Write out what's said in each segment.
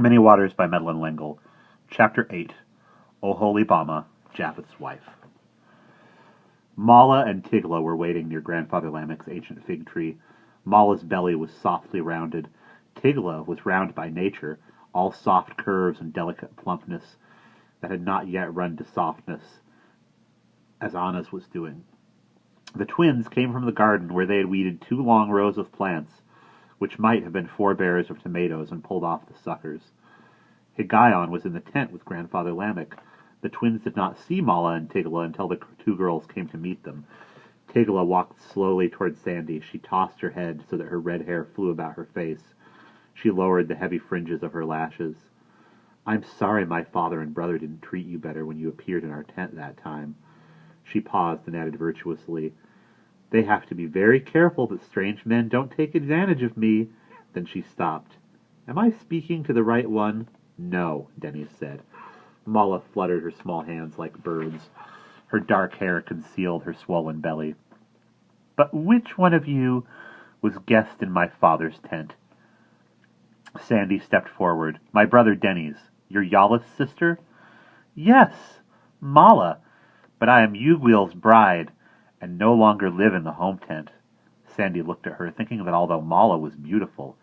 Many Waters by Madeleine L'Engle. Chapter 8. Oholibamah, Japheth's wife. Mala and Tigla were waiting near Grandfather Lamech's ancient fig tree. Mala's belly was softly rounded. Tigla was round by nature, all soft curves and delicate plumpness that had not yet run to softness, as Anna's was doing. The twins came from the garden where they had weeded 2 long rows of plants, which might have been forebears of tomatoes, and pulled off the suckers. Higayon was in the tent with Grandfather Lamech. The twins did not see Mala and Tigla until the 2 girls came to meet them. Tigla walked slowly toward Sandy. She tossed her head so that her red hair flew about her face. She lowered the heavy fringes of her lashes. "I'm sorry my father and brother didn't treat you better when you appeared in our tent that time." She paused and added virtuously, "They have to be very careful that strange men don't take advantage of me." Then she stopped. "Am I speaking to the right one?" "No," Denny said. Mala fluttered her small hands like birds. Her dark hair concealed her swollen belly. "But which one of you was guest in my father's tent?" Sandy stepped forward. "My brother Denny's. Your Yalla's sister?" "Yes, Mala, but I am Uguil's bride, and no longer live in the home tent." Sandy looked at her, thinking that although Mala was beautiful,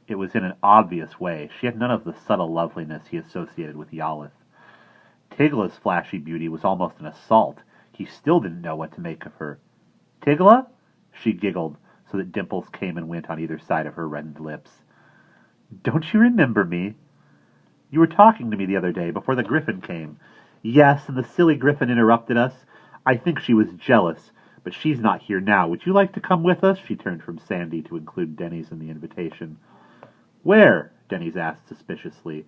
it was in an obvious way. She had none of the subtle loveliness he associated with Yalla. Tigla's flashy beauty was almost an assault. He still didn't know what to make of her. "Tigla?" She giggled, so that dimples came and went on either side of her reddened lips. "Don't you remember me? You were talking to me the other day, before the griffin came." "Yes, and the silly griffin interrupted us. I think she was jealous, but she's not here now. Would you like to come with us?" She turned from Sandy to include Denny's in the invitation. "Where?" Denny's asked suspiciously.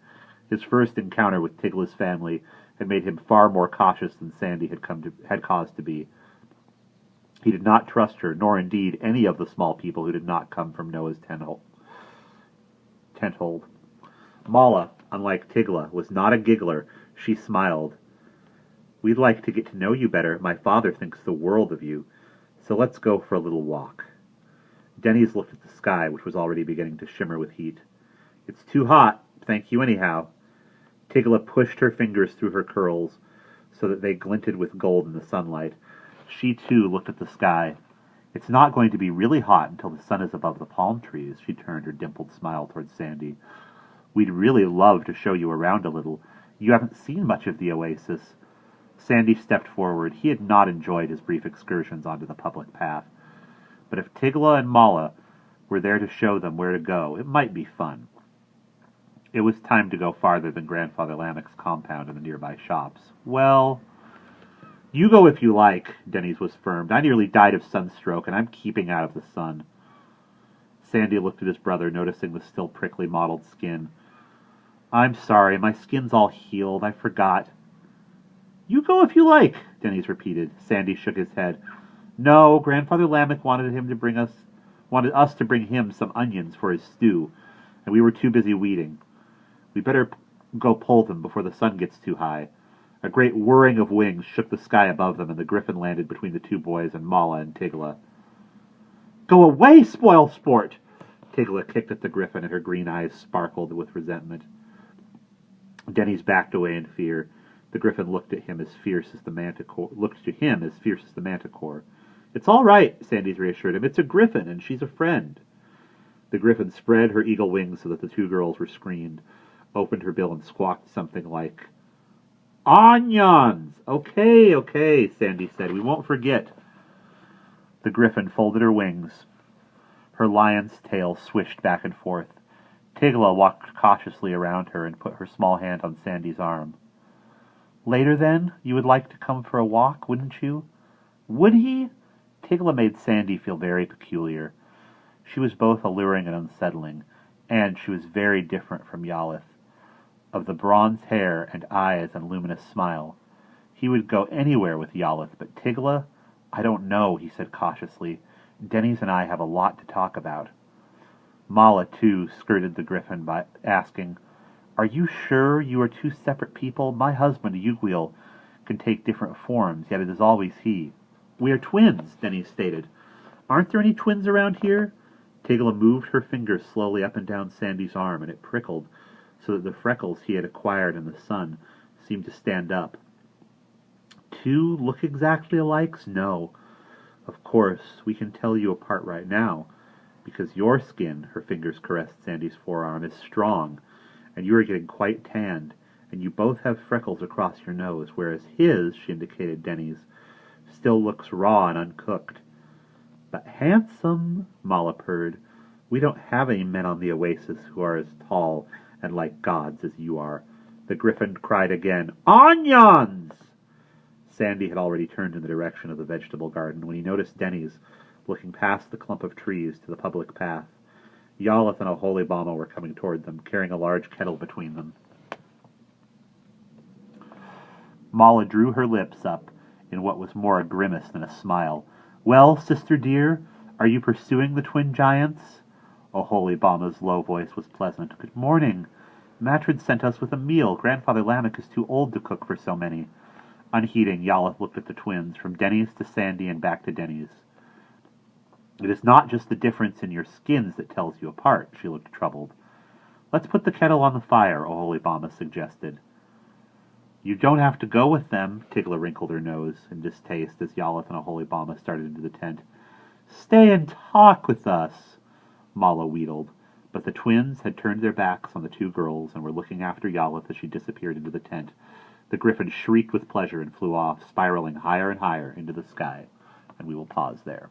His first encounter with Tigla's family had made him far more cautious than Sandy had cause to be. He did not trust her, nor indeed any of the small people who did not come from Noah's tenthold. Mala, unlike Tigla, was not a giggler. She smiled. "We'd like to get to know you better. My father thinks the world of you. So let's go for a little walk." Denny's looked at the sky, which was already beginning to shimmer with heat. "It's too hot. Thank you anyhow." Tigla pushed her fingers through her curls so that they glinted with gold in the sunlight. She, too, looked at the sky. "It's not going to be really hot until the sun is above the palm trees." She turned her dimpled smile toward Sandy. "We'd really love to show you around a little. You haven't seen much of the oasis." Sandy stepped forward. He had not enjoyed his brief excursions onto the public path. But if Tigla and Mala were there to show them where to go, it might be fun. It was time to go farther than Grandfather Lamech's compound and the nearby shops. "Well, you go if you like," Denny's was firm. "I nearly died of sunstroke, and I'm keeping out of the sun." Sandy looked at his brother, noticing the still prickly mottled skin. "I'm sorry, my skin's all healed. I forgot." "You go if you like," Denny's repeated. Sandy shook his head. "No, Grandfather Lamech wanted us to bring him some onions for his stew, and we were too busy weeding. We better go pull them before the sun gets too high." A great whirring of wings shook the sky above them, and the griffin landed between the 2 boys and Mala and Tigla. "Go away, spoil sport!" Tigla kicked at the griffin, and her green eyes sparkled with resentment. Denny's backed away in fear. The griffin looked to him as fierce as the manticore. "It's all right," Sandy's reassured him. "It's a griffin, and she's a friend." The griffin spread her eagle wings so that the 2 girls were screened, opened her bill, and squawked something like, "Onions!" Okay, Sandy said. "We won't forget." The griffin folded her wings. Her lion's tail swished back and forth. Tigla walked cautiously around her and put her small hand on Sandy's arm. "Later, then, you would like to come for a walk, wouldn't you?" "Would he?" Tigla made Sandy feel very peculiar. She was both alluring and unsettling, and she was very different from Yalla, of the bronze hair and eyes and luminous smile. He would go anywhere with Yalla, but Tigla, "I don't know," he said cautiously. "Denny's and I have a lot to talk about." Mala, too, skirted the griffin by asking, "Are you sure you are 2 separate people? My husband, Uguil, can take different forms, yet it is always he." "We are twins," Denny stated. "Aren't there any twins around here?" Tigla moved her fingers slowly up and down Sandy's arm, and it prickled. so that the freckles he had acquired in the sun seemed to stand up. Two look exactly alike? No. Of course, we can tell you apart right now, because your skin, her fingers caressed Sandy's forearm, is strong, and you are getting quite tanned, and you both have freckles across your nose, whereas his, she indicated Denny's, still looks raw and uncooked. But handsome, Mala purred. We don't have any men on the oasis who are as tall and like gods as you are. The griffin cried again, Onions! Sandy had already turned in the direction of the vegetable garden when he noticed Denny's looking past the clump of trees to the public path. Yalla and Oholibamah were coming toward them, carrying a large kettle between them. Mala drew her lips up in what was more a grimace than a smile. Well, sister dear, are you pursuing the twin giants? Oholibamah's low voice was pleasant. Good morning. Matrid sent us with a meal. Grandfather Lamech is too old to cook for so many. Unheeding, Yalla looked at the twins, from Denny's to Sandy and back to Denny's. It is not just the difference in your skins that tells you apart, she looked troubled. Let's put the kettle on the fire, Oholibamah suggested. You don't have to go with them, Tigla wrinkled her nose in distaste as Yalla and Oholibamah started into the tent. Stay and talk with us, Mala wheedled, but the twins had turned their backs on the two girls and were looking after Yalla as she disappeared into the tent. The griffin shrieked with pleasure and flew off, spiraling higher and higher into the sky, and we will pause there.